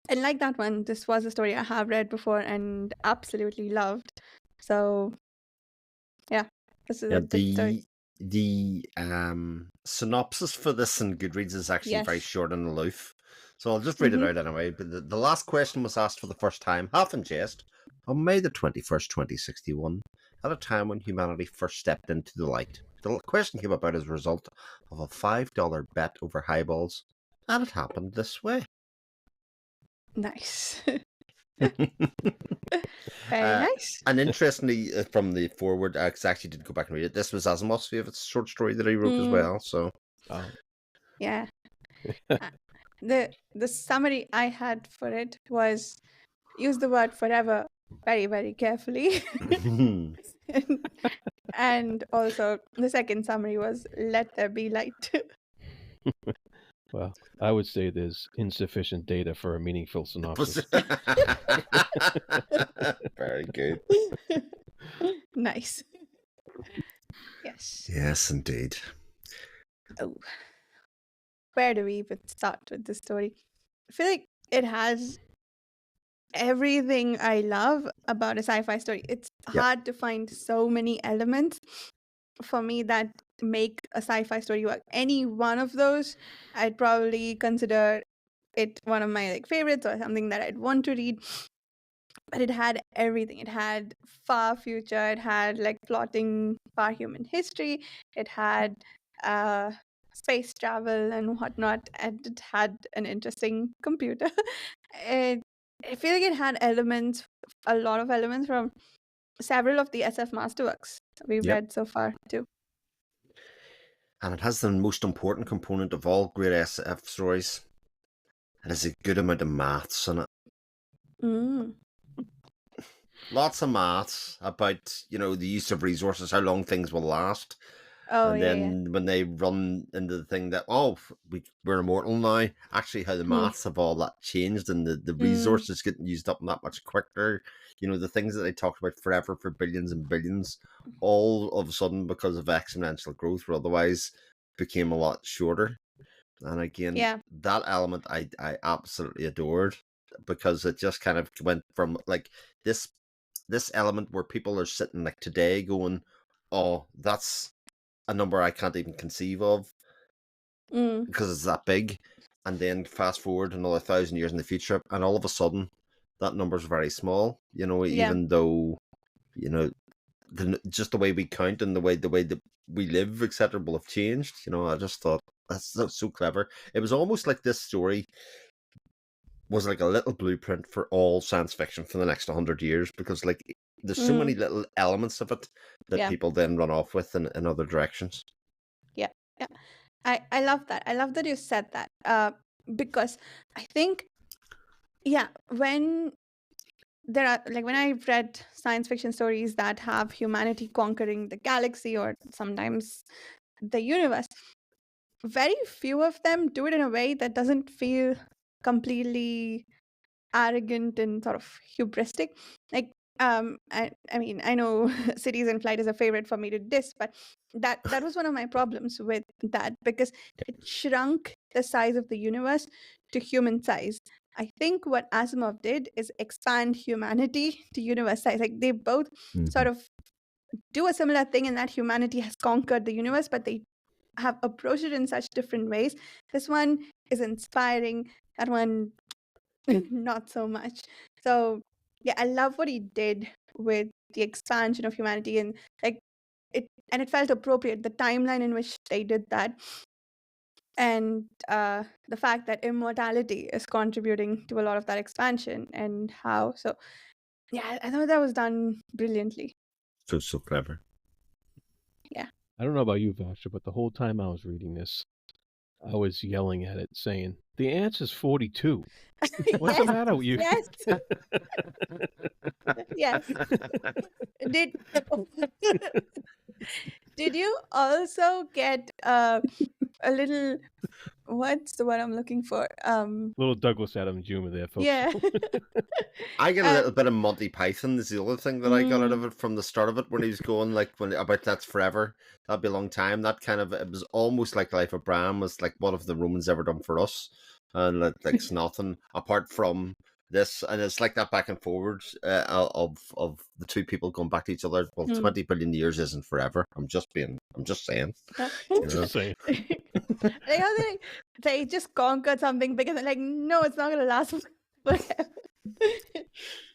And like that one, this was a story I have read before and absolutely loved. So, yeah, this is a good story. The synopsis for this in Goodreads is actually very Yes. short and aloof, so I'll just read it out anyway. But the last question was asked for the first time, half in jest, on May the 21st, 2061, at a time when humanity first stepped into the light. The question came about as a result of a $5 bet over highballs, and it happened this way. Nice. Very nice. And interestingly, from the forward, I actually did go back and read it. This was Asimov's favorite short story that he wrote as well. So, yeah, the summary I had for it was use the word forever very, very carefully. And also the second summary was let there be light. Well, I would say there's insufficient data for a meaningful synopsis. Very good. Nice. Yes. Yes, indeed. Oh. Where do we even start with this story? I feel like it has everything I love about a sci-fi story. It's hard to find so many elements for me that make a sci-fi story work. Any one of those, I'd probably consider it one of my favorites or something that I'd want to read. But it had everything. It had far future. It had plotting far human history. It had space travel and whatnot, and it had an interesting computer. I feel like it had elements, a lot of elements from several of the SF masterworks we've read so far too. And it has the most important component of all great SF stories. It has a good amount of maths in it. Lots of maths about, the use of resources, how long things will last. And then when they run into the thing that, we're immortal now, actually how the maths of all that changed and the resources getting used up that much quicker. The things that they talked about forever for billions and billions, all of a sudden because of exponential growth, or otherwise became a lot shorter. And again, that element I absolutely adored, because it just kind of went from this element where people are sitting today going, oh, that's a number I can't even conceive of because it's that big. And then fast forward another 1,000 years in the future, and all of a sudden that number's very small, even though, just the way we count and the way that we live, etc., will have changed. I just thought that's so clever. It was almost like this story was like a little blueprint for all science fiction for the next 100 years, because there's so many little elements of it that people then run off with in other directions. Yeah. I love that. I love that you said that, because I think, when there are, like, when I've read science fiction stories that have humanity conquering the galaxy or sometimes the universe, very few of them do it in a way that doesn't feel completely arrogant and sort of hubristic. Like, I mean, I know Cities in Flight is a favorite for me to diss, but that was one of my problems with that, because it shrunk the size of the universe to human size. I think what Asimov did is expand humanity to universe size. Like, they both sort of do a similar thing in that humanity has conquered the universe, but they have approached it in such different ways. This one is inspiring, that one not so much. So yeah, I love what he did with the expansion of humanity, and like it felt appropriate, the timeline in which they did that, and the fact that immortality is contributing to a lot of that expansion, and how. So yeah, I thought that was done brilliantly. So clever. Yeah. I don't know about you, Vasha, but the whole time I was reading this, I was yelling at it, saying, "The answer's 42. What's the Yes, matter with you?" yes, yes. Did did you also get a little, what's the word I'm looking for? Little Douglas Adams humor there, folks. Yeah. I get a little bit of Monty Python is the other thing that I got out of Mm, it from the start of it, when he was going like when about that's forever, that'll be a long time. That kind of, it was almost like Life of Brian was like, what have the Romans ever done for us? And like it's nothing apart from this, and it's like that back and forward of the two people going back to each other. Well, 20 billion years isn't forever. I'm just saying. yeah. You know? Just saying. Like how they just conquered something big, and they're like, no, it's not gonna last forever.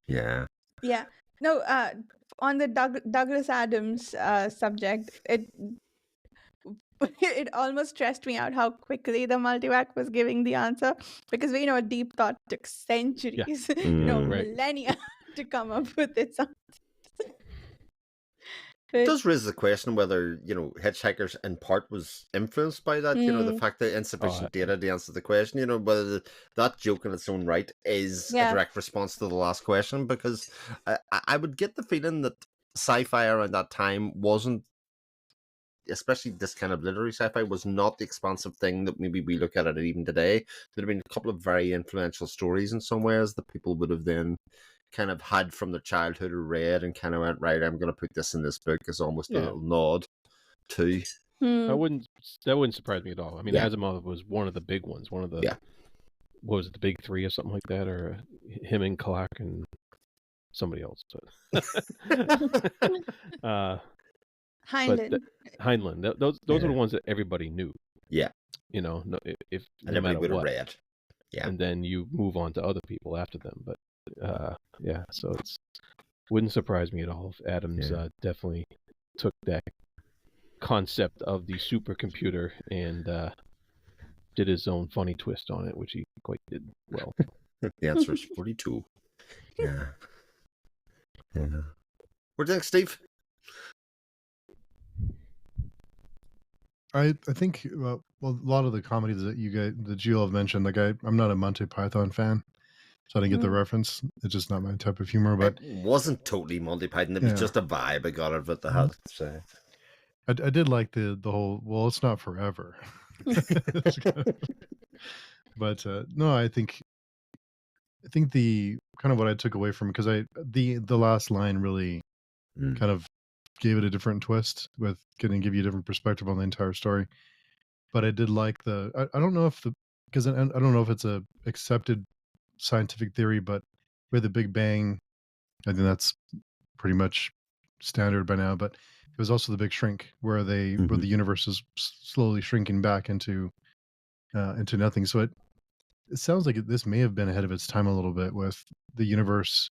Yeah. Yeah. No, on the Douglas Adams subject, it almost stressed me out how quickly the multivac was giving the answer, because we know deep thought took centuries, Right. millennia to come up with its answer. It does raise the question whether, Hitchhikers in part was influenced by that, the fact that insufficient data to answer the question, whether that joke in its own right is a direct response to the last question, because I would get the feeling that sci-fi around that time wasn't, especially this kind of literary sci-fi, was not the expansive thing that maybe we look at it even today. There have been a couple of very influential stories in some ways that people would have then kind of had from their childhood or read and kind of went, right, I'm going to put this in this book as almost a little nod to. That wouldn't surprise me at all. I mean, Asimov was one of the big ones. One of the what was it, the big three or something like that, or him and Clark and somebody else. Heinlein. Heinlein. Those are the ones that everybody knew. Yeah. No everybody matter would have what. read. Yeah. And then you move on to other people after them. But so it's wouldn't surprise me at all if Adams definitely took that concept of the supercomputer and did his own funny twist on it, which he quite did well. The answer is 42. Yeah. What do you think, Steve? I think a lot of the comedies that you all have mentioned, like I'm not a Monty Python fan, so I didn't get the reference. It's just not my type of humor. But it wasn't totally Monty Python. It was just a vibe I got out of it. I had to say. I did like the whole, well, it's not forever. But no, I think the kind of what I took away from, because the last line really kind of gave it a different twist with give you a different perspective on the entire story. But I did like I don't know if because I don't know if it's a accepted scientific theory, but with the Big Bang, I think that's pretty much standard by now. But it was also the Big Shrink, where where the universe is slowly shrinking back into nothing. So it sounds like this may have been ahead of its time a little bit, with the universe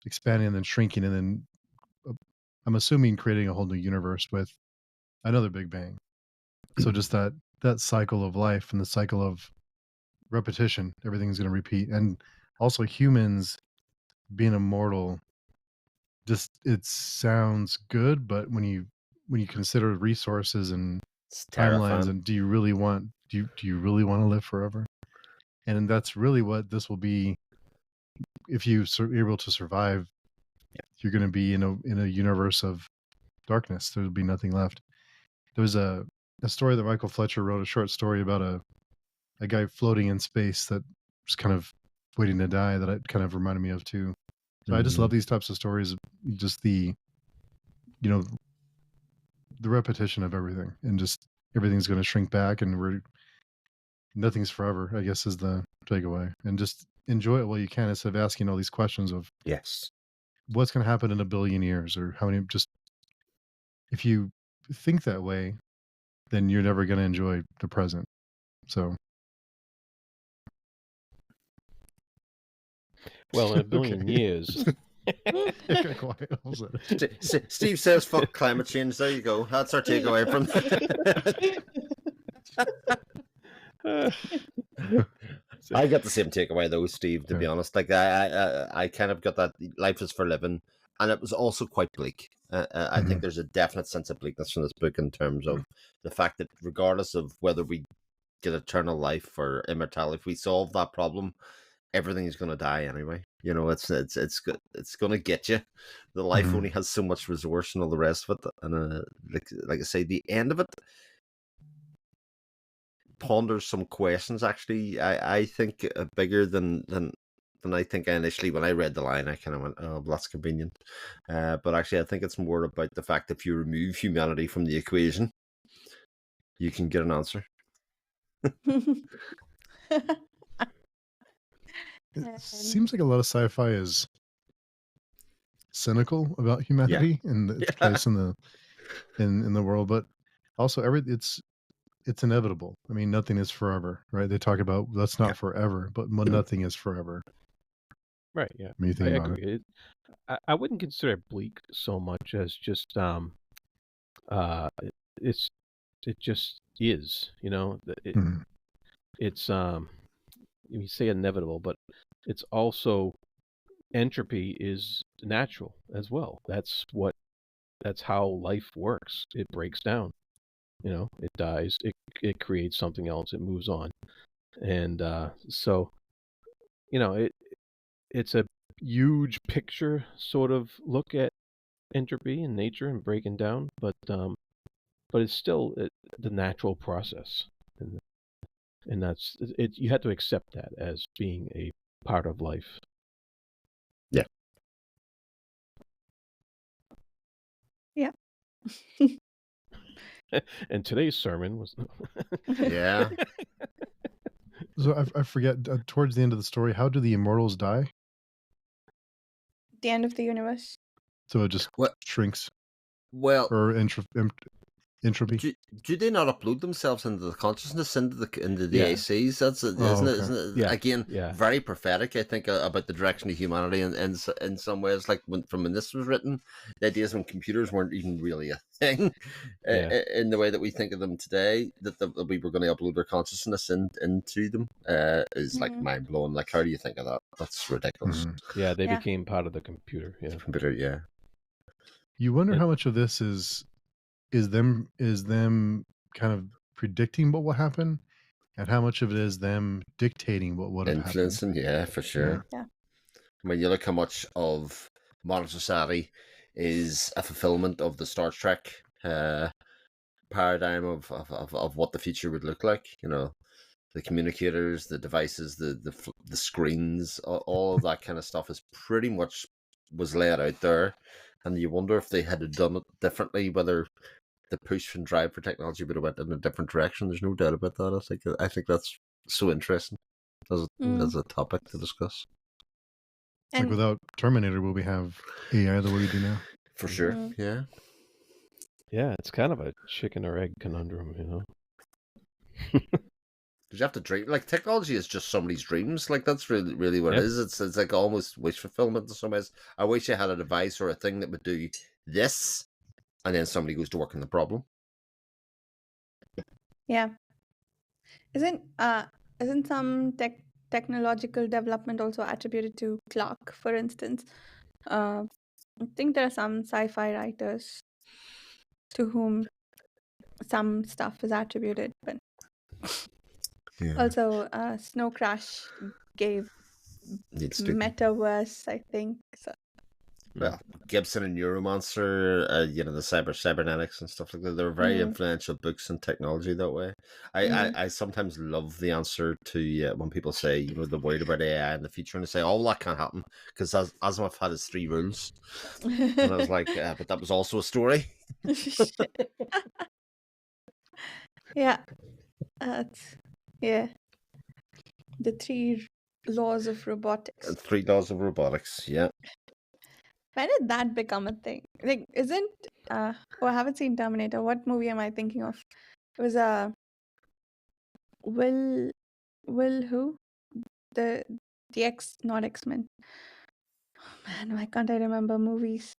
expanding and then shrinking, and then I'm assuming creating a whole new universe with another Big Bang. So just that cycle of life and the cycle of repetition, everything's going to repeat. And also humans being immortal, just it sounds good, but when you consider resources and timelines, and do you really want to live forever? And that's really what this will be if you're able to survive, you're going to be in a universe of darkness. There'll be nothing left. There was a story that Michael Fletcher wrote, a short story about a guy floating in space that was kind of waiting to die, that it kind of reminded me of too. So I just love these types of stories, just the repetition of everything, and just everything's going to shrink back, and nothing's forever, I guess, is the takeaway. And just enjoy it while you can, instead of asking all these questions of what's going to happen in a billion years, or how many. Just if you think that way, then you're never going to enjoy the present. So, well, in a billion years. Steve says, "Fuck climate change." There you go. That's our takeaway from. I got the same takeaway though, Steve. To be honest, like I kind of got that life is for living, and it was also quite bleak. I think there's a definite sense of bleakness from this book in terms of the fact that regardless of whether we get eternal life or immortality, if we solve that problem, everything is going to die anyway. You know, it's going to get you. The life only has so much resource and all the rest of it, and like I say, the end of it ponders some questions. Actually, I think bigger than I think initially when I read the line. I kind of went, "Oh, well, that's convenient," but actually, I think it's more about the fact that if you remove humanity from the equation, you can get an answer. It seems like a lot of sci-fi is cynical about humanity and its place in the world, but also it's inevitable. I mean, nothing is forever, right? They talk about that's not forever, but nothing is forever. Right. Yeah. I agree. I wouldn't consider it bleak so much as just it just is. You know, it's you say inevitable, but it's also entropy is natural as well. That's how life works. It breaks down. You know, it dies. It creates something else. It moves on, and so you know it's a huge picture sort of look at entropy and nature and breaking down, but it's still the natural process, and that's it. You have to accept that as being a part of life. Yeah. Yeah. And today's sermon was Yeah. So I forget, towards the end of the story, how do the immortals die? The end of the universe. So it just shrinks. Well, or entropy. Do they not upload themselves into the consciousness, into the Yeah. ACs? That's isn't it? Yeah. Again, Yeah. very prophetic. I think about the direction of humanity, and in some ways, like when this was written, the ideas when computers weren't even really a thing in the way that we think of them today. That we were going to upload our consciousness into them is like mind blowing. Like, how do you think of that? That's ridiculous. Yeah, they became part of the computer. Yeah, computer. Yeah. You wonder how much of this is them kind of predicting what will happen, and how much of it is them dictating what would have influencing happened. Yeah, for sure. Yeah. I mean, you look how much of modern society is a fulfillment of the Star Trek paradigm of what the future would look like. You know, the communicators, the devices, the screens, all of that kind of stuff is pretty much was laid out there. And you wonder if they had done it differently, whether the push and drive for technology would have went in a different direction. There's no doubt about that. I think that's so interesting as a topic to discuss. It's like without Terminator, will we have AI the way we do now? For sure. Yeah. Yeah, it's kind of a chicken or egg conundrum, you know. Because you have to dream. Like, technology is just somebody's dreams. Like, that's really what it is. It's like almost wish fulfillment in some ways. I wish I had a device or a thing that would do this, and then somebody goes to work on the problem. Yeah. Isn't some technological development also attributed to clock, for instance? I think there are some sci-fi writers to whom some stuff is attributed, but also Snow Crash gave needs to. metaverse, I think. So Well, Gibson and Neuromancer, the cybernetics and stuff like that. They're very influential books in technology that way. I sometimes love the answer to when people say, they're worried about AI in the future, and they say, "Oh, well, that can't happen because Asimov had his 3 rules," and I was like, "But that was also a story." yeah, yeah. The 3 laws of robotics. 3 laws of robotics. Yeah. When did that become a thing? Like, isn't I haven't seen Terminator. What movie am I thinking of? It was Will who? The not X-Men. Oh, man, why can't I remember movies?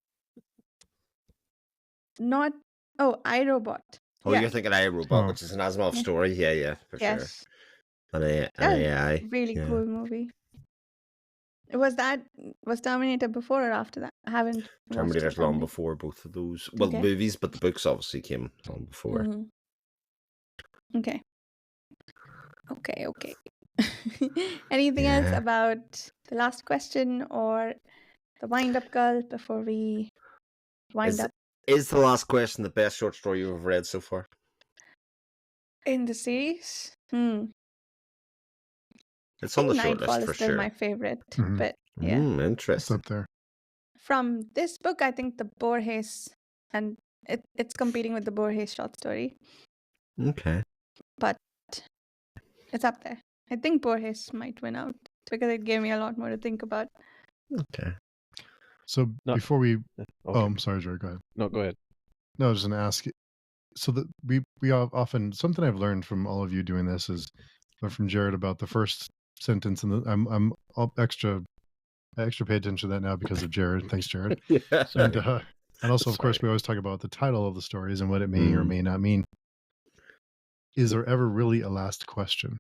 Not iRobot. Oh, Yeah. you're thinking I, Robot, Oh. which is an Asimov Yeah. story. Yeah, for sure. Yes. An That AI. was really Yeah. cool movie. Was Terminator before or after that? I haven't watched Terminator's it. long before both of those. Well, Okay. movies, but the books obviously came long before. Okay. Okay. Anything else Yeah. about the last question or the Windup Girl before we wind up Is the last question the best short story you've read so far? in the series? It's I on the think short list Nightfall for is still sure. my favorite, Mhm. but yeah. It's Interesting. up there. From this book, I think the Borges, and it's competing with the Borges short story, Okay. but it's up there. I think Borges might win out because it gave me a lot more to think about. Okay. So No. before we, Okay. oh, I'm sorry, Jared. Go ahead. No, go ahead. No, I was just gonna ask. So that we often, something I've learned from all of you doing this is, or from Jared, about the first sentence, and I'm all extra pay attention to that now because of Jared. Thanks, Jared. Yeah. And also, of course, Sorry. we always talk about the title of the stories and what it may or may not mean. Is there ever really a last question?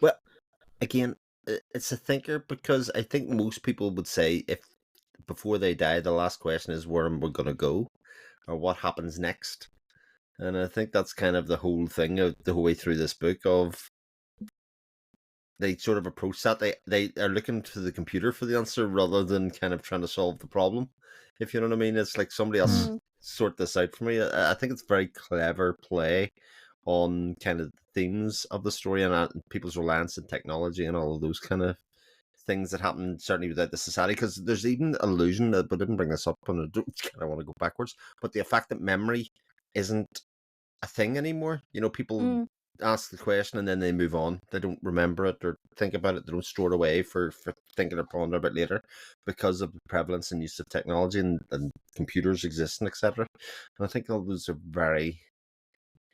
Well, again, it's a thinker, because I think most people would say, if before they die, the last question is where we're going to go or what happens next. And I think that's kind of the whole thing of the whole way through this book, of they sort of approach that. They are looking to the computer for the answer rather than kind of trying to solve the problem, if you know what I mean. It's like somebody else sort this out for me. I think it's very clever play on kind of themes of the story and people's reliance on technology and all of those kind of things that happen, certainly without the society. Because there's even allusion that, but I didn't bring this up, and I don't kind of want to go backwards, but the fact that memory isn't a thing anymore. People ask the question and then they move on. They don't remember it or think about it. They don't store it away for thinking or pondering about later, because of the prevalence and use of technology and computers existing, etc. And I think all those are very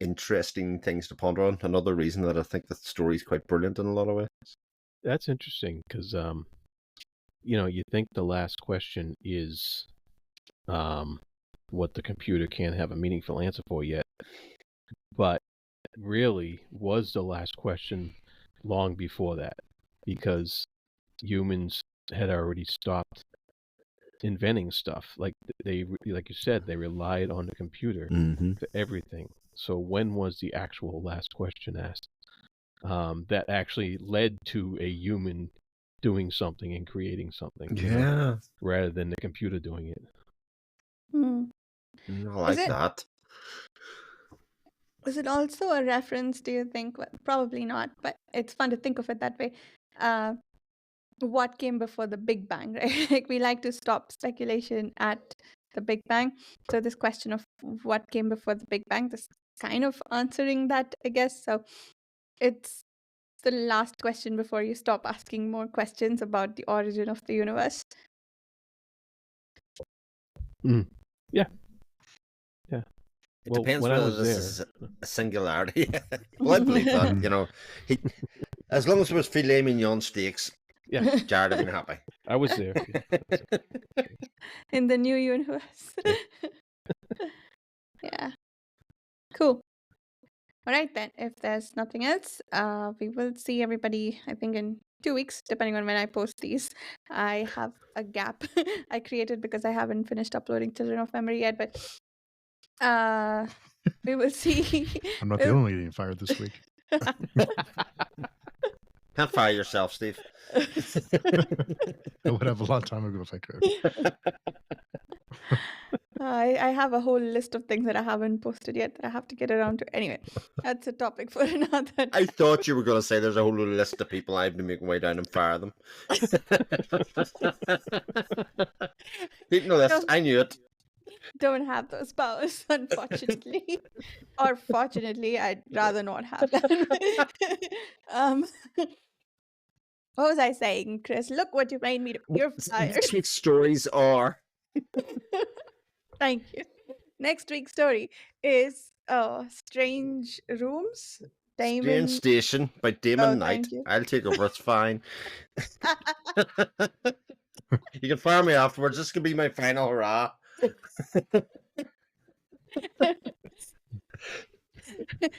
interesting things to ponder on. Another reason that I think the story is quite brilliant in a lot of ways. That's interesting because, you think the last question is what the computer can't have a meaningful answer for yet. But really was the last question long before that, because humans had already stopped inventing stuff. Like you said, they relied on the computer for everything. So when was the actual last question asked? That actually led to a human doing something and creating something. Rather than the computer doing it. I like that. Is it also a reference, do you think? Well, probably not, but it's fun to think of it that way. What came before the Big Bang, right? Like, we like to stop speculation at the Big Bang. So this question of what came before the Big Bang, this kind of answering that, I guess. So it's the last question before you stop asking more questions about the origin of the universe. Yeah. It depends when I whether was this there, is a singularity. Well, I believe that. As long as it was filet mignon steaks, yeah, Jared would have been happy. I was there. In the new universe. Yeah. Cool. All right, then. If there's nothing else, we will see everybody, I think, in 2 weeks, depending on when I post these. I have a gap I created because I haven't finished uploading Children of Memory yet, but we will see. I'm not the only getting fired this week. Can't fire yourself, Steve. I would have a long time ago if I could. I have a whole list of things that I haven't posted yet that I have to get around to. Anyway, that's a topic for another time. I thought you were going to say there's a whole list of people I've been making way down and fire them. Didn't know this. I knew it. Don't have those powers, unfortunately. Or fortunately, I'd rather not have that. What was I saying, Chris? Look what you made me do. You're fired. Next week's stories are... Thank you. Next week's story is Strange Rooms. Strange Station by Damon Knight. I'll take over. It's fine. You can fire me afterwards. This could be my final hurrah.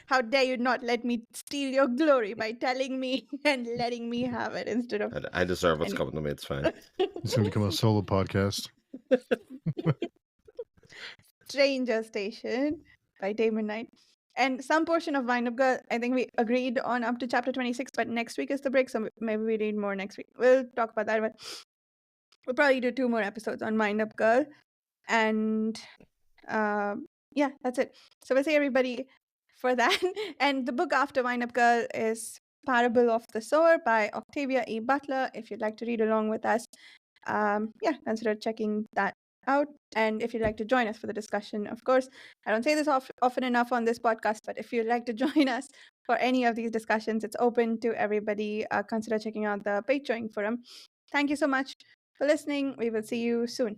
How dare you not let me steal your glory by telling me and letting me have it instead of... I deserve what's coming to me. It's fine. It's going to become a solo podcast. Stranger Station by Damon Knight. And some portion of Windup Girl, I think we agreed on up to chapter 26, but next week is the break, so maybe we read more next week. We'll talk about that, but we'll probably do 2 more episodes on Windup Girl. And yeah, that's it. So we'll see everybody for that. And the book after Windup Girl is Parable of the Sower by Octavia E. Butler. If you'd like to read along with us, yeah, consider checking that out. And if you'd like to join us for the discussion, of course, I don't say this often enough on this podcast, but if you'd like to join us for any of these discussions, it's open to everybody. Consider checking out the Patreon forum. Thank you so much for listening. We will see you soon.